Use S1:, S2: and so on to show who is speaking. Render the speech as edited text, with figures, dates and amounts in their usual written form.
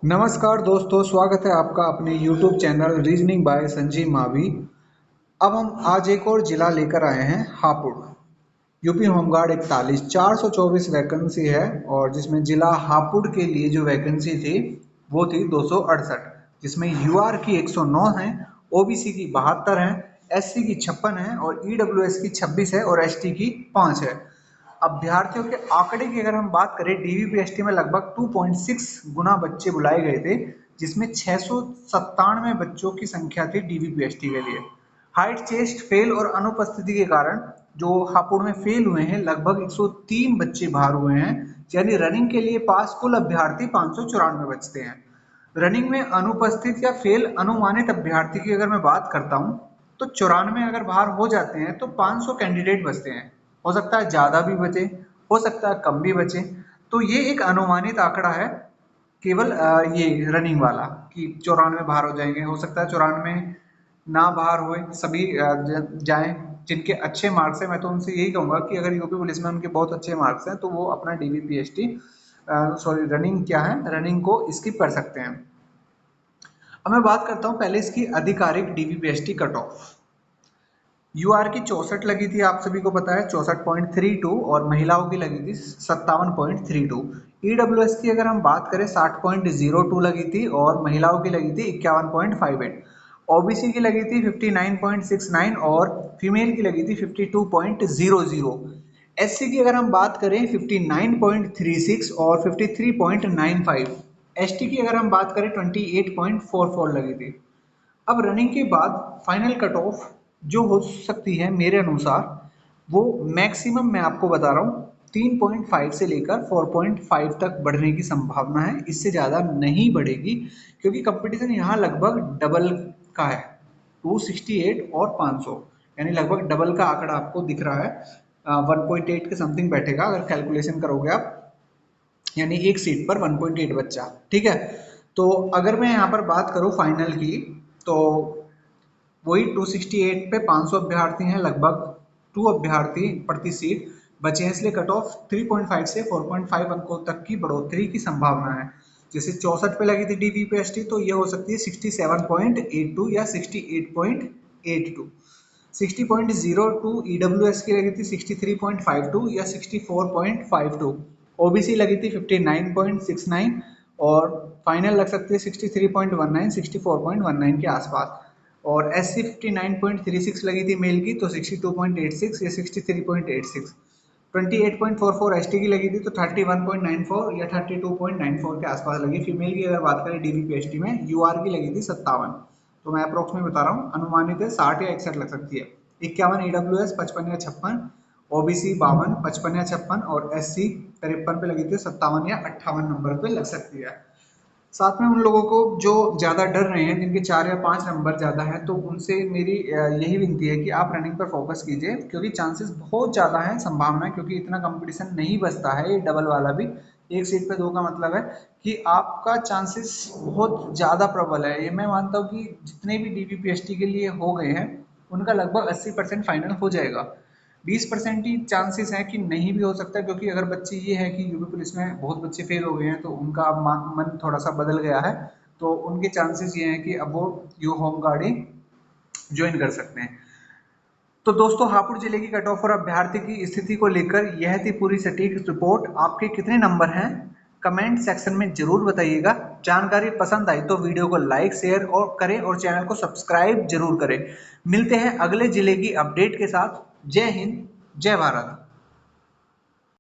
S1: नमस्कार दोस्तों, स्वागत है आपका अपने YouTube channel reasoning bye Sanjeev Mavi. अब हम आज एक और जिला लेकर आए हैं हापुड़। यूपी होमगार्ड 41 424 वैकेंसी है और जिसमें जिला हापुड़ के लिए जो वैकेंसी थी वो थी 268, जिसमें यूआर की 109 है, ओबीसी की 72 है, एससी की 56 है और ईडब्ल्यूएस की 26 है और एसटी की 5 है। अभ्यर्थियों के आंकड़े की अगर हम बात करें, डीवीपीएसटी में लगभग 2.6 गुना बच्चे बुलाए गए थे, जिसमें 697 बच्चों की संख्या थी डीवीपीएसटी के लिए। हाइट, चेस्ट, फेल और अनुपस्थिति के कारण जो हापुड़ में फेल हुए हैं लगभग 103 बच्चे बाहर हुए हैं, यानी रनिंग के लिए पास कुल अभ्यर्थी 594 बचते हैं। रनिंग में अनुपस्थित या फेल अनुमानित अभ्यर्थी की अगर मैं बात करता हूं तो 94 अगर बाहर हो जाते हैं तो 500 कैंडिडेट बचते हैं। हो सकता है ज्यादा भी बचे, हो सकता है कम भी बचे। तो ये एक अनुमानित आंकड़ा है, केवल ये रनिंग वाला कि 94 बाहर हो जाएंगे। हो सकता है 94 ना बाहर हुए, सभी जाएं जिनके अच्छे मार्क्स हैं। मैं तो उनसे यही कहूंगा कि अगर यूपी पुलिस में उनके बहुत अच्छे मार्क्स हैं तो वो अपना डीवीपीएसटी रनिंग क्या है, रनिंग को स्किप कर सकते हैं। अब मैं बात करता हूं पहले इसकी आधिकारिक डीवीपीएसटी कट ऑफ। यूआर की 64 लगी थी, आप सभी को पता है 64.32, और महिलाओं की लगी थी 57.32। ईडब्ल्यूएस की अगर हम बात करें 60.02 लगी थी और महिलाओं की लगी थी 51.58। ओबीसी की लगी थी 59.69 और फीमेल की लगी थी 52.00। एससी की अगर हम बात करें 59.36 और 53.95। एसटी की अगर हम बात करें 28.44 लगी थी। अब रनिंग के बाद फाइनल कट ऑफ जो हो सकती है मेरे अनुसार, वो मैक्सिमम मैं आपको बता रहा हूँ 3.5 से लेकर 4.5 तक बढ़ने की संभावना है। इससे ज़्यादा नहीं बढ़ेगी क्योंकि कंपटीशन यहाँ लगभग डबल का है, 268 और 500, यानी लगभग डबल का आंकड़ा आपको दिख रहा है। 1.8 के समथिंग बैठेगा अगर कैलकुलेशन करोगे आप, यानी एक सीट पर 1.8 बच्चा। ठीक है, तो अगर मैं यहाँ पर बात करूँ फाइनल की, तो वही 268 पे 500 अभ्यर्थी हैं, लगभग 2 अभ्यर्थी प्रति सीट बचे हैं, इसलिए कट ऑफ 3.5 से 4.5 अंकों तक की बढ़ोतरी की संभावना है। जैसे 64 पे लगी थी डीवीपीएसटी तो ये हो सकती है 67.82 या 68.82। 60.02 ईडब्ल्यूएस की लगी थी 63.52 या 64.52। ओबीसी लगी थी 59.69 और फाइनल लग सकती है 63.19 64.19 के आसपास। और एस सी 59.36 लगी थी मेल की तो 62.86 या 63.86। 28.44 एस टी की लगी थी तो 31.94 या 32.94 के आसपास लगी। फीमेल की अगर बात करें डीवीपीएसटी में यूआर की लगी थी 57, तो मैं अप्रोक्स में बता रहा हूँ, अनुमानित है 60 या 61 लग सकती है। 51 ईडब्ल्यूएस 55 या 56, ओबीसी 52 55 या 56 और एससी 53 पे लगी थी 57 या 58 नंबर पे लग सकती है। साथ में उन लोगों को जो ज़्यादा डर रहे हैं, जिनके 4 या 5 नंबर ज़्यादा हैं, तो उनसे मेरी यही विनती है कि आप रनिंग पर फोकस कीजिए क्योंकि चांसेस बहुत ज़्यादा है, संभावना है, क्योंकि इतना कंपटीशन नहीं बचता है। ये डबल वाला भी, एक सीट पे 2 का मतलब है कि आपका चांसेस बहुत ज़्यादा प्रबल है। ये मैं मानता हूँ कि जितने भी डीवीपीएसटी के लिए हो गए हैं उनका लगभग 80% फाइनल हो जाएगा। 20% ही चांसेस है कि नहीं भी हो सकता, क्योंकि अगर बच्चे ये है कि यूपी पुलिस में बहुत बच्चे फेल हो गए हैं तो उनका मन थोड़ा सा बदल गया है, तो उनके चांसेस ये हैं कि अब वो you home guard he join कर सकते हैं। तो दोस्तों, हापुड़ जिले की कट ऑफ और अभ्यर्थी की स्थिति को लेकर यह थी पूरी सटीक रिपोर्ट। आपके कितने नंबर हैं कमेंट सेक्शन में जरूर बताइएगा। जानकारी पसंद आई तो वीडियो को लाइक शेयर और करें और चैनल को सब्सक्राइब जरूर करें। मिलते हैं अगले जिले की अपडेट के साथ। जय हिंद, जय भारत।